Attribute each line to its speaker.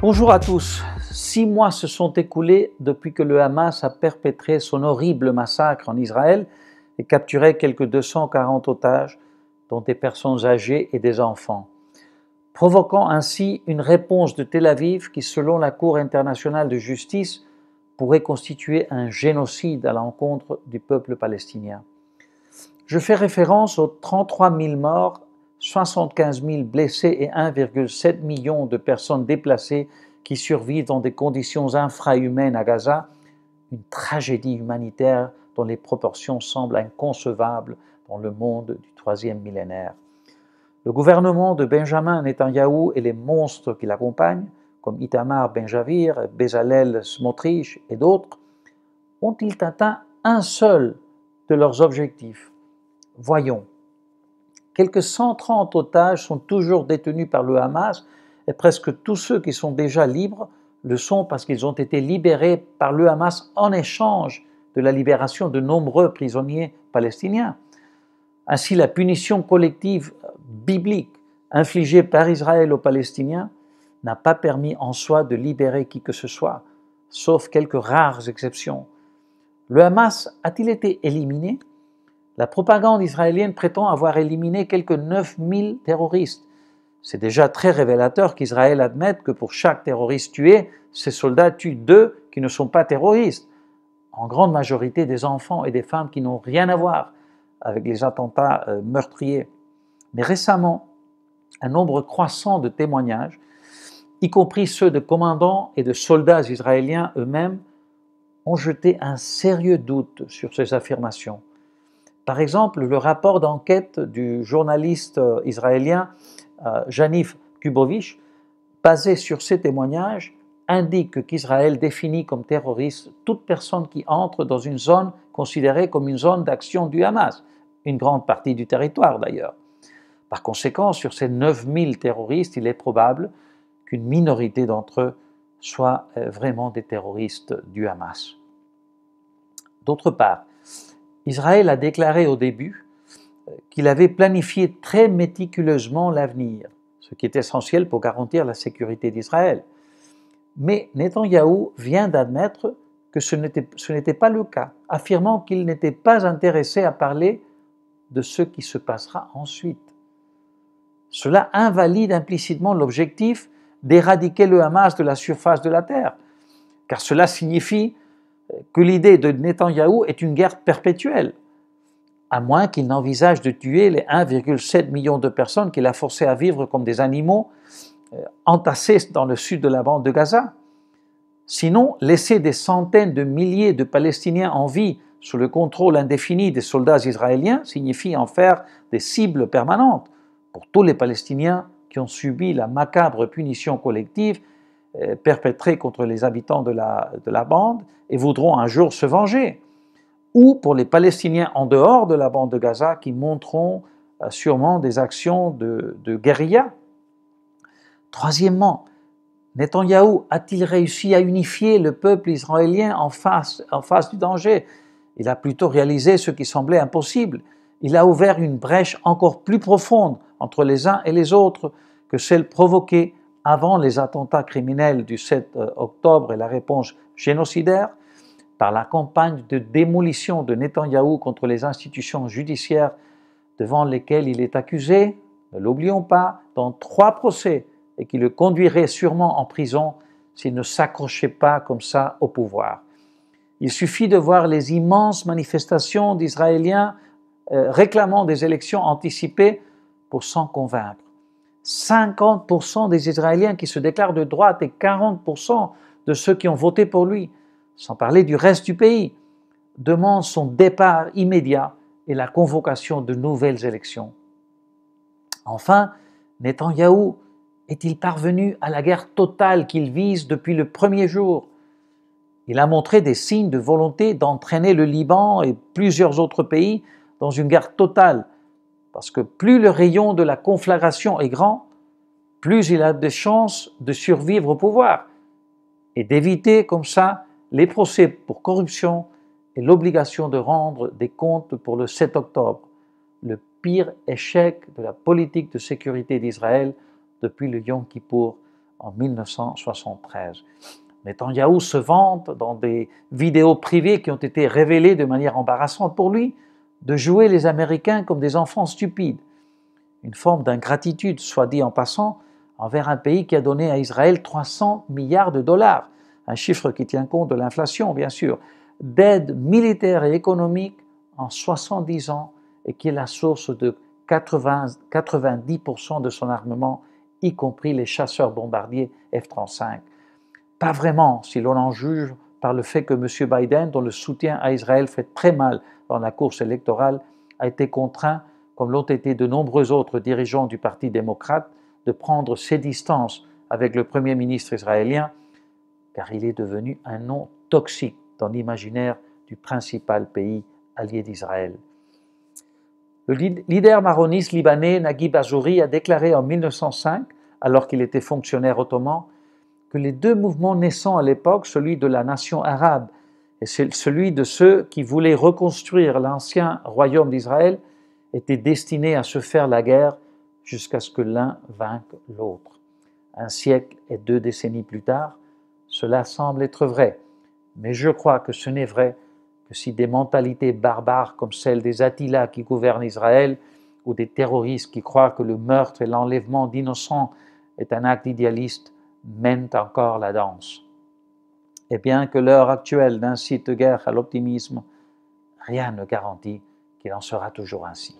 Speaker 1: Bonjour à tous. 6 mois se sont écoulés depuis que le Hamas a perpétré son horrible massacre en Israël et capturé quelques 240 otages, dont des personnes âgées et des enfants, provoquant ainsi une réponse de Tel Aviv qui, selon la Cour internationale de justice, pourrait constituer un génocide à l'encontre du peuple palestinien. Je fais référence aux 33 000 morts, 75 000 blessés et 1,7 million de personnes déplacées qui survivent dans des conditions infrahumaines à Gaza, une tragédie humanitaire dont les proportions semblent inconcevables dans le monde du troisième millénaire. Le gouvernement de Benjamin Netanyahou et les monstres qui l'accompagnent, comme Itamar Ben-Gvir, Bezalel Smotrich et d'autres, ont-ils atteint un seul de leurs objectifs? Voyons. Quelques 130 otages sont toujours détenus par le Hamas et presque tous ceux qui sont déjà libres le sont parce qu'ils ont été libérés par le Hamas en échange de la libération de nombreux prisonniers palestiniens. Ainsi, la punition collective biblique infligée par Israël aux Palestiniens n'a pas permis en soi de libérer qui que ce soit, sauf quelques rares exceptions. Le Hamas a-t-il été éliminé? La propagande israélienne prétend avoir éliminé quelques 9000 terroristes. C'est déjà très révélateur qu'Israël admette que pour chaque terroriste tué, ses soldats tuent 2 qui ne sont pas terroristes, en grande majorité des enfants et des femmes qui n'ont rien à voir avec les attentats meurtriers. Mais récemment, un nombre croissant de témoignages, y compris ceux de commandants et de soldats israéliens eux-mêmes, ont jeté un sérieux doute sur ces affirmations. Par exemple, le rapport d'enquête du journaliste israélien Janif Kubovich, basé sur ces témoignages, indique qu'Israël définit comme terroriste toute personne qui entre dans une zone considérée comme une zone d'action du Hamas, une grande partie du territoire d'ailleurs. Par conséquent, sur ces 9000 terroristes, il est probable qu'une minorité d'entre eux soient vraiment des terroristes du Hamas. D'autre part, Israël a déclaré au début qu'il avait planifié très méticuleusement l'avenir, ce qui est essentiel pour garantir la sécurité d'Israël. Mais Netanyahou vient d'admettre que ce n'était pas le cas, affirmant qu'il n'était pas intéressé à parler de ce qui se passera ensuite. Cela invalide implicitement l'objectif d'éradiquer le Hamas de la surface de la terre, car cela signifie que l'idée de Netanyahou est une guerre perpétuelle, à moins qu'il n'envisage de tuer les 1,7 million de personnes qu'il a forcés à vivre comme des animaux entassés dans le sud de la bande de Gaza. Sinon, laisser des centaines de milliers de Palestiniens en vie sous le contrôle indéfini des soldats israéliens signifie en faire des cibles permanentes pour tous les Palestiniens qui ont subi la macabre punition collective perpétrée contre les habitants de la bande et voudront un jour se venger, ou pour les Palestiniens en dehors de la bande de Gaza qui monteront sûrement des actions de guérilla. Troisièmement, Netanyahou a-t-il réussi à unifier le peuple israélien en face du danger? Il a plutôt réalisé ce qui semblait impossible. Il a ouvert une brèche encore plus profonde entre les uns et les autres que celle provoquée avant les attentats criminels du 7 octobre et la réponse génocidaire, par la campagne de démolition de Netanyahou contre les institutions judiciaires devant lesquelles il est accusé, ne l'oublions pas, dans 3 procès et qui le conduiraient sûrement en prison s'il ne s'accrochait pas comme ça au pouvoir. Il suffit de voir les immenses manifestations d'Israéliens réclamant des élections anticipées pour s'en convaincre. 50% des Israéliens qui se déclarent de droite et 40% de ceux qui ont voté pour lui, sans parler du reste du pays, demandent son départ immédiat et la convocation de nouvelles élections. Enfin, Netanyahou est-il parvenu à la guerre totale qu'il vise depuis le premier jour? Il a montré des signes de volonté d'entraîner le Liban et plusieurs autres pays dans une guerre totale, parce que plus le rayon de la conflagration est grand, plus il a de chances de survivre au pouvoir et d'éviter comme ça les procès pour corruption et l'obligation de rendre des comptes pour le 7 octobre, le pire échec de la politique de sécurité d'Israël depuis le Yom Kippour en 1973. Netanyahou se vante dans des vidéos privées qui ont été révélées de manière embarrassante pour lui, de jouer les Américains comme des enfants stupides. Une forme d'ingratitude, soit dit en passant, envers un pays qui a donné à Israël 300 milliards de dollars, un chiffre qui tient compte de l'inflation, bien sûr, d'aide militaire et économique en 70 ans et qui est la source de 90% de son armement, y compris les chasseurs bombardiers F-35. Pas vraiment, si l'on en juge par le fait que M. Biden, dont le soutien à Israël fait très mal dans la course électorale, a été contraint, comme l'ont été de nombreux autres dirigeants du Parti démocrate, de prendre ses distances avec le Premier ministre israélien, car il est devenu un nom toxique dans l'imaginaire du principal pays allié d'Israël. Le leader maroniste libanais Naguib Azouri a déclaré en 1905, alors qu'il était fonctionnaire ottoman, que les deux mouvements naissants à l'époque, celui de la nation arabe et celui de ceux qui voulaient reconstruire l'ancien royaume d'Israël, étaient destinés à se faire la guerre jusqu'à ce que l'un vainque l'autre. Un siècle et 2 décennies plus tard, cela semble être vrai, mais je crois que ce n'est vrai que si des mentalités barbares comme celle des Attila qui gouvernent Israël ou des terroristes qui croient que le meurtre et l'enlèvement d'innocents est un acte idéaliste mènent encore la danse. Et bien que l'heure actuelle n'incite guère à l'optimisme, rien ne garantit qu'il en sera toujours ainsi.